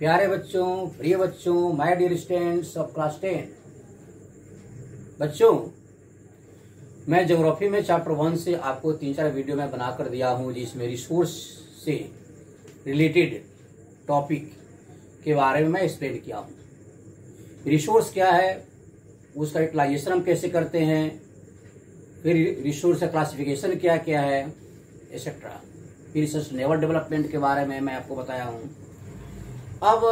प्यारे बच्चों, प्रिय बच्चों, my dear students of class 10। बच्चों, मैं ज्योग्राफी में चैप्टर 1 से आपको 3-4 वीडियो में बनाकर दिया हूं, जिसमें रिसोर्स से रिलेटेड टॉपिक के बारे में मैं एक्सप्लेन किया हूं। रिसोर्स क्या है, उसका यूटिलाइजेशन हम कैसे करते हैं, फिर रिसोर्स का क्लासिफिकेशन क्या क्या है, एक्सेट्रा। फिर सस्टेनेबल डेवलपमेंट के बारे में मैं आपको बताया हूं। अब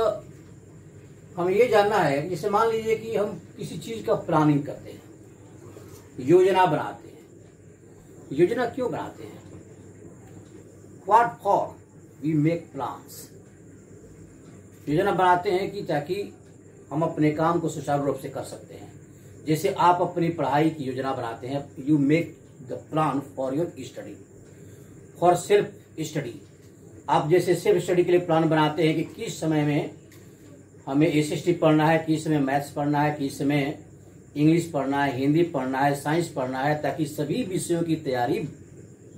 हम ये जानना है, जैसे मान लीजिए कि हम किसी चीज का प्लानिंग करते हैं, योजना बनाते हैं। योजना क्यों बनाते हैं? What for we make plans. योजना बनाते हैं कि ताकि हम अपने काम को सुचारू रूप से कर सकते हैं। जैसे आप अपनी पढ़ाई की योजना बनाते हैं, you make the plan for your study, for self study. आप जैसे सेल्फ स्टडी के लिए प्लान बनाते हैं कि किस समय में हमें एसएसटी पढ़ना है, किस समय मैथ्स पढ़ना है, किस समय इंग्लिश पढ़ना है, हिंदी पढ़ना है, साइंस पढ़ना है, ताकि सभी विषयों की तैयारी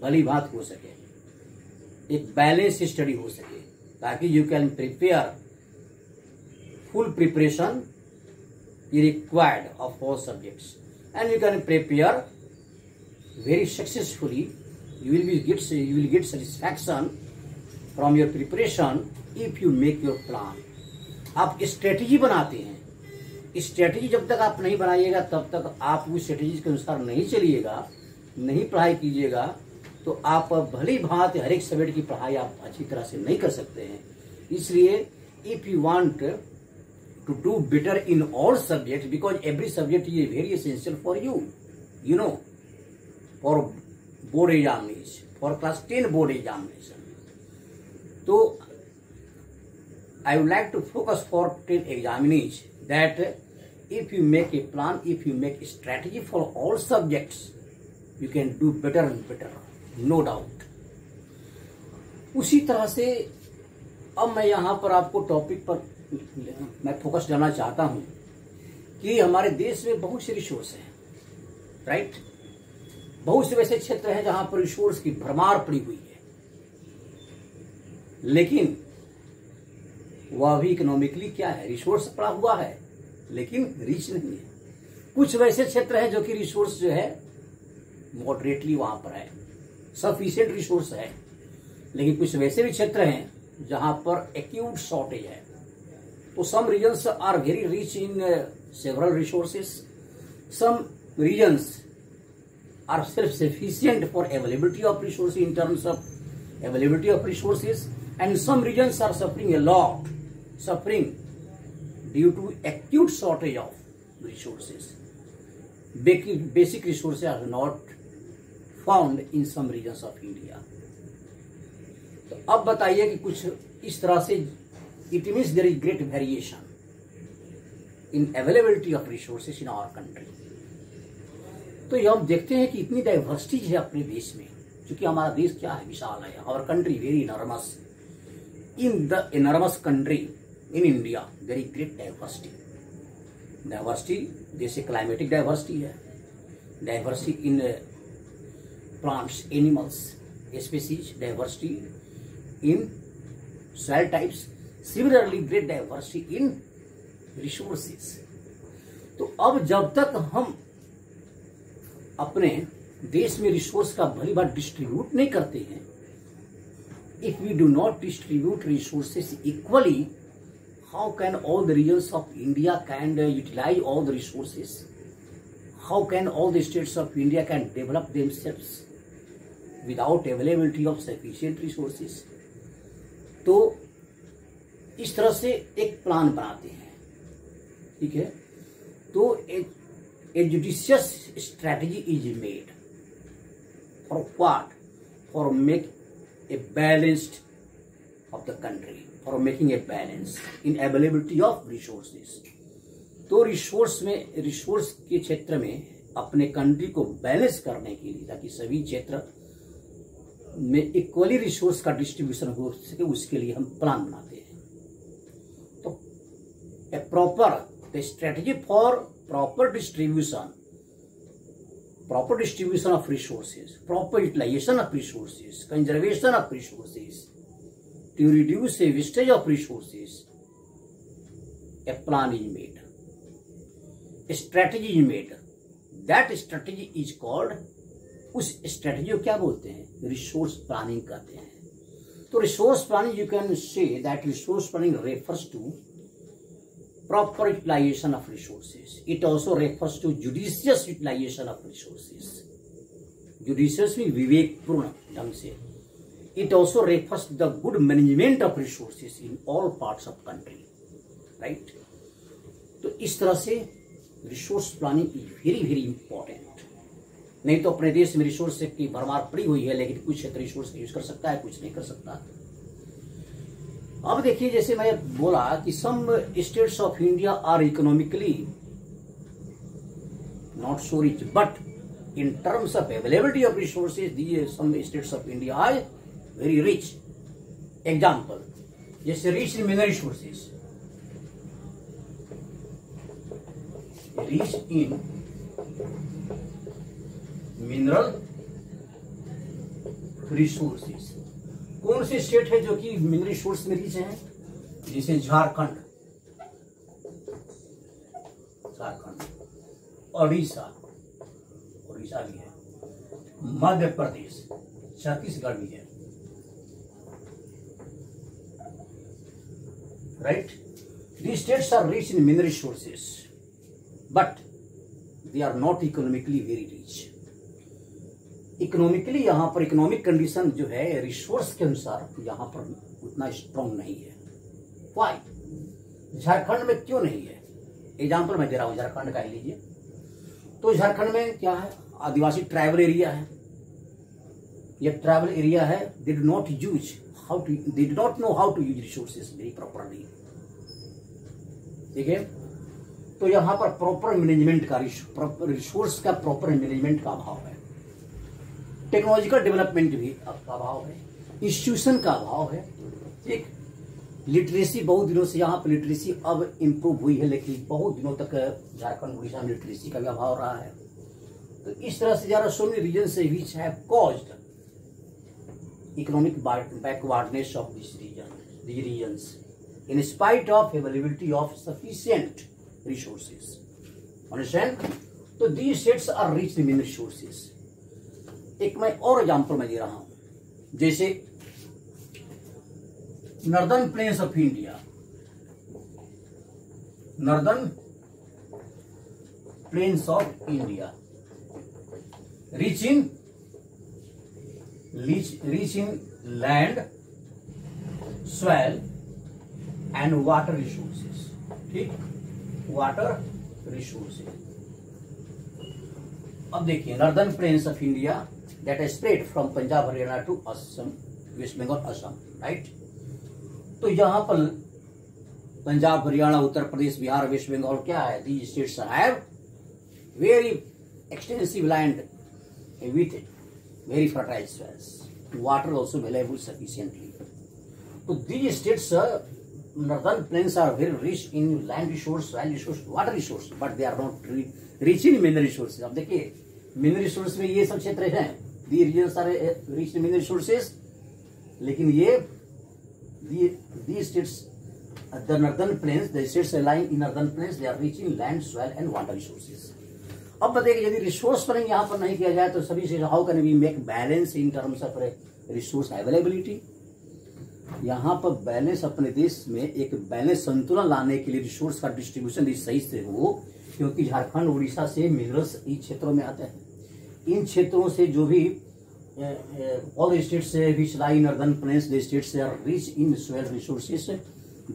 भली भांति हो सके, एक बैलेंस स्टडी हो सके, ताकि you can prepare full preparation required of all subjects and you can prepare very successfully. You will get satisfaction from your preparation if you make your plan. आप स्ट्रेटेजी बनाते हैं। स्ट्रेटेजी जब तक आप नहीं बनाइएगा तब तक आप उस स्ट्रेटेजी के अनुसार नहीं चलिएगा, नहीं पढ़ाई कीजिएगा, तो आप भली भांति हर एक सब्जेक्ट की पढ़ाई आप अच्छी तरह से नहीं कर सकते हैं। इसलिए if you want to do better in all subjects, because every subject is very essential for you, you know, for board examination, for class 10 board examination. So I would like to focus for 10 examination that if you make a plan, if you make a strategy for all subjects, you can do better and better, no doubt. उसी तरह से अब मैं यहाँ पर आपको topic पर मैं फोकस करना चाहता हूं कि हमारे देश में बहुत से रिसोर्स हैं, राइट। बहुत से वैसे क्षेत्र हैं जहां पर रिसोर्स की भरमार पड़ी हुई है, लेकिन वह भी इकोनॉमिकली क्या है, रिसोर्स पड़ा हुआ है लेकिन रिच नहीं है। कुछ वैसे क्षेत्र हैं जो कि रिसोर्स जो है मॉडरेटली वहां पर है, सफिशिएंट रिसोर्स है, लेकिन कुछ वैसे भी क्षेत्र हैं जहां पर एक्यूट शॉर्टेज है। So some regions are very rich in several resources. Some regions are self-sufficient for availability of resources in terms of availability of resources, and some regions are suffering a lot, suffering due to acute shortage of resources. Basic resources are not found in some regions of India. तो अब बताइए कि कुछ इस तरह से it means there is great variation in availability of resources in our country. तो ये हम देखते हैं कि इतनी डाइवर्सिटी है अपने देश में, क्योंकि हमारा देश क्या है, विशाल है। our country very enormous. In the enormous country in India there is great diversity. Diversity जैसे climatic diversity है, diversity in plants, animals, species, diversity in soil types, similarly great diversity in resources. तो अब जब तक हम अपने देश में रिसोर्स का भली बात डिस्ट्रीब्यूट नहीं करते हैं, if we do not distribute resources equally, how can all the regions of India can utilize all the resources? How can all the states of India can develop themselves without availability of sufficient resources? तो इस तरह से एक plan बनाते हैं, ठीक है। तो a judicious strategy is made for what? For make a balanced of the country, for making a balance in availability of resources. तो रिसोर्स के क्षेत्र में अपने कंट्री को बैलेंस करने के लिए, ताकि सभी क्षेत्र में इक्वली रिसोर्स का डिस्ट्रीब्यूशन हो सके, उसके लिए हम प्लान बनाते हैं। The strategy for proper distribution of resources, proper utilization of resources, conservation of resources, to reduce the wastage of resources, a plan is made, a strategy is made. That strategy is called, उस strategy को क्या बोलते हैं? Resource planning कहते हैं. तो resource planning, you can say that resource planning refers to proper utilization of resources. It also refers to judicious utilization of resources. Judicious means विवेकपूर्ण ढंग से. It also refers to the good management of resources in all parts of country. Right? तो इस तरह से resource planning is very very important. नहीं तो अपने देश में रिसोर्स की भरमार पड़ी हुई है, लेकिन कुछ क्षेत्र रिसोर्स यूज कर सकता है, कुछ नहीं कर सकता. अब देखिए, जैसे मैं बोला कि some states of India are economically not so rich, but in terms of availability of resources the some states of India are very rich. Example, जैसे rich in mineral resources, rich in mineral resources. कौन से state है जो कि mineral resource में rich है? जैसे झारखंड, उड़ीसा भी है, मध्य प्रदेश, छत्तीसगढ़ भी है. Right? These states are rich in mineral resources, but they are not economically very rich. Economically यहाँ पर इकोनॉमिक कंडीशन जो है रिसोर्स के अनुसार यहाँ पर उतना स्ट्रॉन्ग नहीं है. वाई? झारखंड में क्यों नहीं है? एग्जाम्पल मैं दे रहा हूँ, झारखंड का ही लीजिए. तो झारखंड में क्या है? आदिवासी ट्राइबल एरिया है. ये ट्राइबल एरिया है. They do not know how to use resources very properly. ठीक है? तो यहाँ पर प्रॉपर मैनेजमेंट का, रिसोर्स का प्रॉपर मैनेजमेंट का अभाव है. टेक्नोलॉजिकल डेवलपमेंट भी अभाव है. इंस्टीट्यूशन का अभाव है. ठीक? लिटरेसी, बहुत दिनों से यहाँ पर लिटरेसी अब इम्प्रूव हुई है, लेकिन बहुत दिनों तक झारखंड उड़ीसा में लिटरेसी का भी अभाव रहा है. तो इस तरह से ज़्यादा सो मेनी रीजन से which have caused economic backwardness of this regions in spite of availability of sufficient resources. Understand? तो these states are rich in resources. एक मैं और एग्जाम्पल में दे रहा हूं, जैसे northern plains of India, northern plains of India rich in land, soil and water resources. ठीक? Water resources. अब देखिए, northern plains of India that is spread from Punjab, Haryana to Assam, West Bengal, Assam, right? तो यहाँ पर Punjab, Haryana, Uttar Pradesh, Bihar, waste Bengal क्या है? These states have very extensive land with very fertile soils, water also available sufficiently. So these states, northern plains are very rich in land resource, soil resource, water resource, but they are not rich in mineral resources. अब देखिए, mineral resource में ये सब क्षेत्र हैं, the regions are rich in mineral resources, लेकिन ये the states, the northern plains, the states lying in northern plains, they are rich in land, soil and water resources. अब बताइए, यदि रिसोर्स प्लानिंग यहाँ पर नहीं किया जाए तो सभी से how can we make balance in terms of resource availability? यहाँ पर बैलेंस, अपने देश में एक बैलेंस, संतुलन लाने के लिए रिसोर्स का डिस्ट्रीब्यूशन सही से हो, क्योंकि झारखंड उड़ीसा से मिनरल्स इन क्षेत्रों में आते हैं. इन क्षेत्रों से जो भी all states which lie in northern plains, the states are rich in soil resources.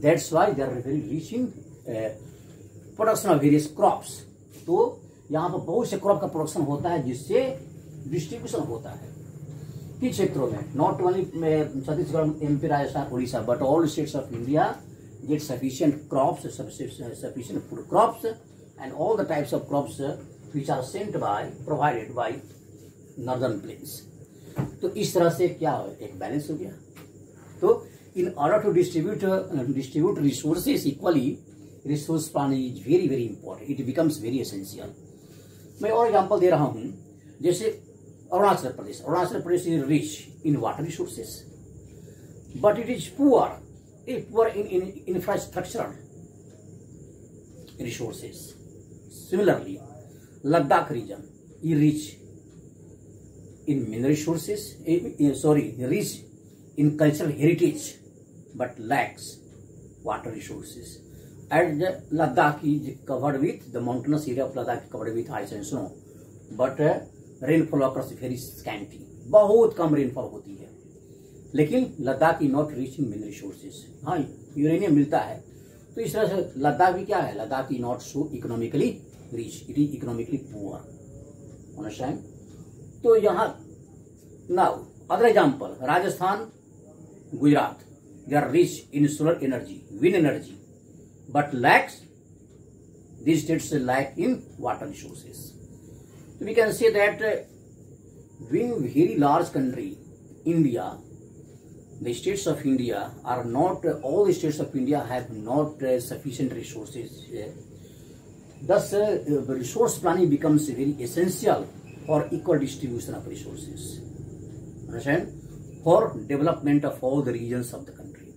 That's why they are very rich in production of various crops. तो यहाँ पर बहुत से क्रॉप का प्रोडक्शन होता है, जिससे डिस्ट्रीब्यूशन होता है किन क्षेत्रों में, not only Chhattisgarh, MP, Rajasthan, Orissa, but all states of India get sufficient crops, sufficient food crops, and all the types of crops which are provided by northern plains. तो इस तरह से क्या एक बैलेंस हो गया. तो in order to distribute resources equally, resource planning is very very important. It becomes very essential. मैं और एग्जांपल दे रहा हूँ, जैसे Arunachal Pradesh is rich in water resources, but it is poor in infrastructure resources. Similarly, Ladakh region is rich in mineral resources, rich in cultural heritage, but lacks water resources. And Ladakh is covered with, the mountainous area of Ladakh is covered with ice and snow, but rainfall occurs very scanty. बहुत कम rainfall होती है, लेकिन Ladakh is not rich in mineral resources. हाँ, uranium मिलता है, तो इस तरह से लद्दाख भी क्या है, Ladakh is not so economically rich, it is economically poor. Understand? तो यहाँ now other example, Rajasthan, Gujarat, they are rich in solar energy, wind energy, but lacks, these states lack in water resources. So we can say that being very large country, India, the states of India are not, all the states of India have not sufficient resources. Thus, resource planning becomes very essential for equal distribution of resources. Understand? For development of all the regions of the country.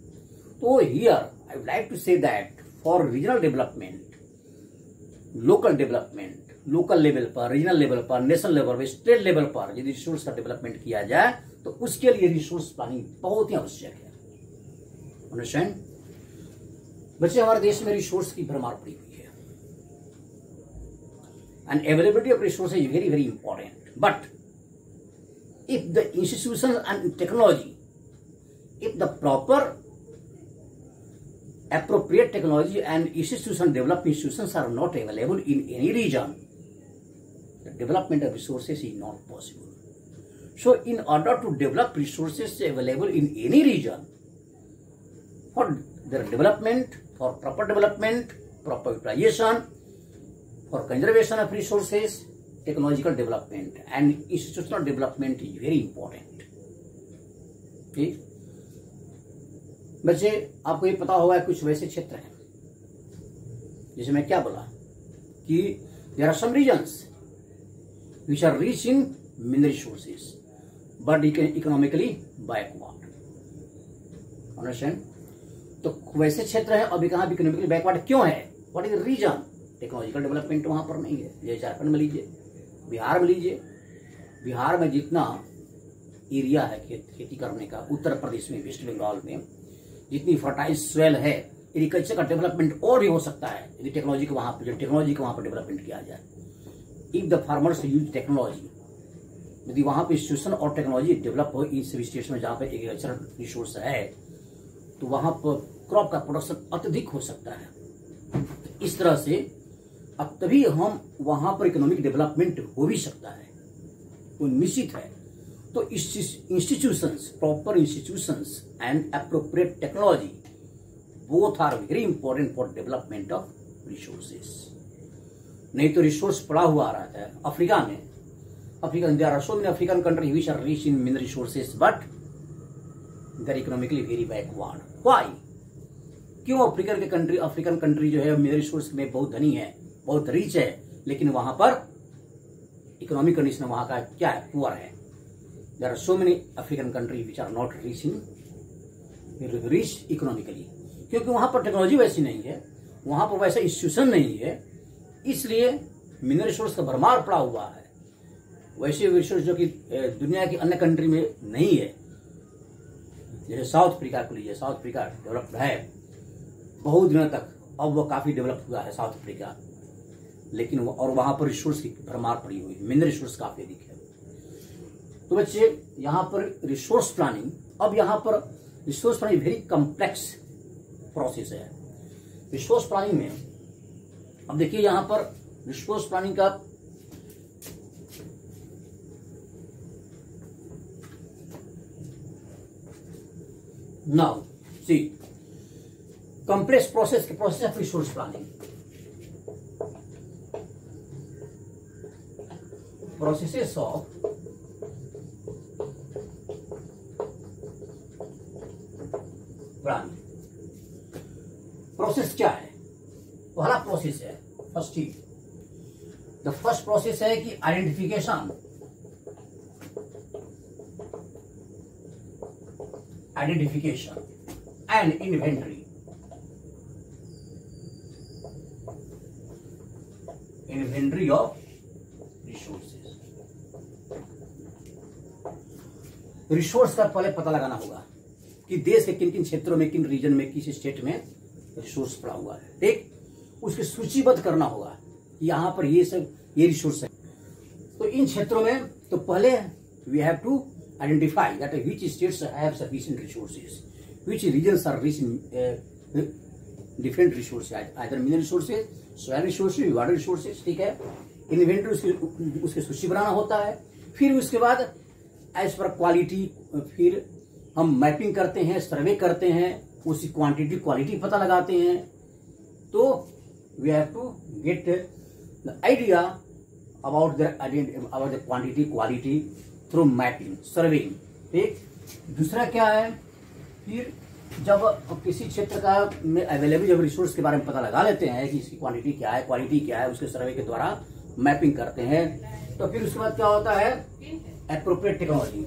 So here, I would like to say that for regional development, local level पर, regional level पर, national level पर, state level पर यदि resource का development किया जाए तो उसके लिए रिसोर्स प्लानिंग बहुत ही आवश्यक है. अंडरस्टैंड? बच्चे, हमारे देश में रिसोर्स की भरमार पड़ी हुई है, and availability of resource is very very important. But if the institution and technology, if the proper appropriate technology and developed institutions are not available in any region, the development of resources is not possible. So in order to develop resources available in any region, for their development, for proper development, proper utilization, for conservation of resources, technological development and institutional development is very important. Okay? बच्चे, आपको ये पता होगा कुछ वैसे क्षेत्र हैं, जैसे मैं क्या बोला कि there are some regions which are rich in mineral resources but economically backward. Understand? तो वैसे क्षेत्र है अभी कहाँ इकोनॉमिकली बैकवर्ड क्यों है? What is the reason? Technological development वहां पर नहीं है. जैसे झारखंड में लीजिए, बिहार में लीजिए, बिहार में जितना एरिया है खेती करने का, उत्तर प्रदेश में, वेस्ट बंगाल में जितनी फर्टाइल सोइल है, एग्रीकल्चर का डेवलपमेंट और भी हो सकता है यदि टेक्नोलॉजी को वहां पर डेवलपमेंट किया जाए. If the farmers use technology, यदि वहां पे इंस्टीट्यूशन और टेक्नोलॉजी डेवलप हो इन सभी स्टेट्स में जहां पे एग्रीकल्चर रिसोर्स है, तो वहां पर क्रॉप का प्रोडक्शन अत्यधिक हो सकता है. इस तरह से अब तभी हम वहां पर इकोनॉमिक डेवलपमेंट हो भी सकता है, वो निश्चित है. तो institutions, proper institutions and appropriate technology both are very important for development of resources. नहीं तो रिसोर्स पड़ा हुआ रहता है. अफ्रीका में, there are so many African countries which are rich in mineral resources but they are economically very backward. Why? क्यों African country जो है मिनरल रिसोर्स में बहुत धनी है, बहुत रिच है, लेकिन वहां पर इकोनॉमिक कंडीशन वहां का क्या है, पुअर है. There are so many African countries which are not rich economically, क्योंकि वहां पर टेक्नोलॉजी वैसी नहीं है, वहां पर वैसा इंस्टीट्यूशन नहीं है, इसलिए मिनरल रिसोर्स का भरमार पड़ा हुआ है. वैसे रिसोर्स जो कि दुनिया की अन्य कंट्री में नहीं है, जैसे साउथ अफ्रीका को लीजिए. साउथ अफ्रीका डेवलप्ड है बहुत दिनों तक, अब वो काफी डेवलप हुआ है साउथ अफ्रीका, लेकिन और वहां पर रिसोर्स की भरमार पड़ी हुई, मिनरल रिसोर्स काफी अधिक है. तो बच्चे, यहां पर रिसोर्स प्लानिंग, अब यहां पर resource planning very complex process है. रिसोर्स प्लानिंग में अब देखिए, यहां पर रिसोर्स प्लानिंग का now see complex process of resource planning. Processes of planning. Process क्या है? पहला प्रोसेस है फर्स्ट प्रोसेस है कि identification and inventory inventory of resources. Resource का पहले पता लगाना होगा कि देश के किन किन क्षेत्रों में, किन रीजन में, किस स्टेट में रिसोर्स पड़ा हुआ है। ठीक, उसकी सूचीबद्ध करना होगा कि यहाँ पर ये सब ये रिसोर्स है। तो इन क्षेत्रों में तो पहले we have to identify that which states have sufficient resources, which regions are rich in different resources, either mineral resources, soil resources, water resources. ठीक है, इन्वेंटरी उसकी सूची बनाना होता है। फिर उसके बाद एज पर क्वालिटी फिर हम मैपिंग करते हैं, सर्वे करते हैं, उसकी क्वांटिटी क्वालिटी पता लगाते हैं। तो we have to get the idea about the quantity quality through mapping, surveying. ठीक, दूसरा क्या है, फिर जब किसी क्षेत्र का में अवेलेबल जब रिसोर्स के बारे में पता लगा लेते हैं कि इसकी क्वांटिटी क्या है, क्वालिटी क्या है, उसके सर्वे के द्वारा मैपिंग करते हैं। तो फिर उसके बाद क्या होता है, appropriate technology,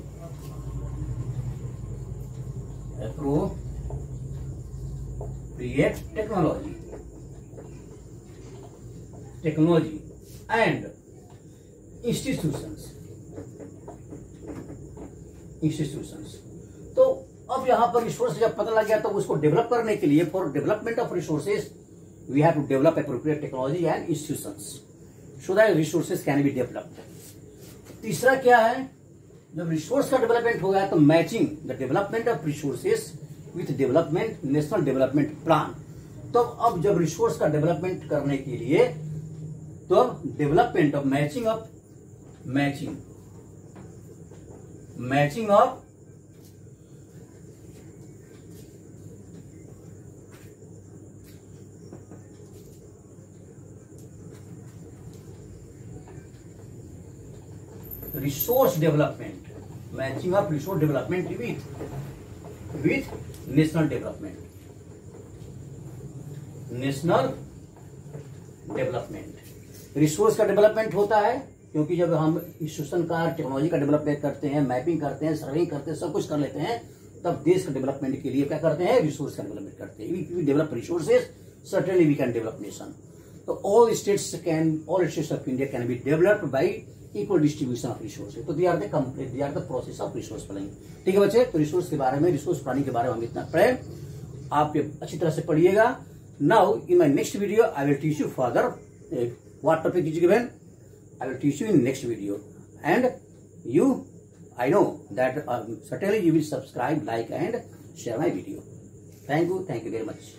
technology and institutions. तो अब यहां पर रिसोर्स जब पता लग गया तो उसको डेवलप करने के लिए, for development of resources we have to develop appropriate technology and institutions so that resources can be developed. तीसरा क्या है, जब रिसोर्स का डेवलपमेंट हो गया तो matching the development of resources with development national development plan. तो अब जब रिसोर्स का डेवलपमेंट करने के लिए तो अब development of matching of resource development, matching of resource development with national development, resource का डेवलपमेंट होता है क्योंकि जब हम इंस्टीट्यूशन का, टेक्नोलॉजी का डेवलपमेंट करते हैं, मैपिंग करते हैं, सर्वेइंग करते हैं, सब कुछ कर लेते हैं, तब देश का डेवलपमेंट के लिए क्या करते हैं, रिसोर्स का डेवलपमेंट करते हैं। If we develop resources certainly we can develop nation. So all states of India can be developed by equal distribution of resources. तो they are the process of resource planning. ठीक है बच्चे, तो resource के बारे में, रिसोर्स प्लानिंग के बारे में हम इतना पढ़े, आप अच्छी तरह से पढ़िएगा। Now in my next video I will teach you further what topic is given, I will teach you in next video, and I know that certainly you will subscribe, like and share my video. Thank you very much.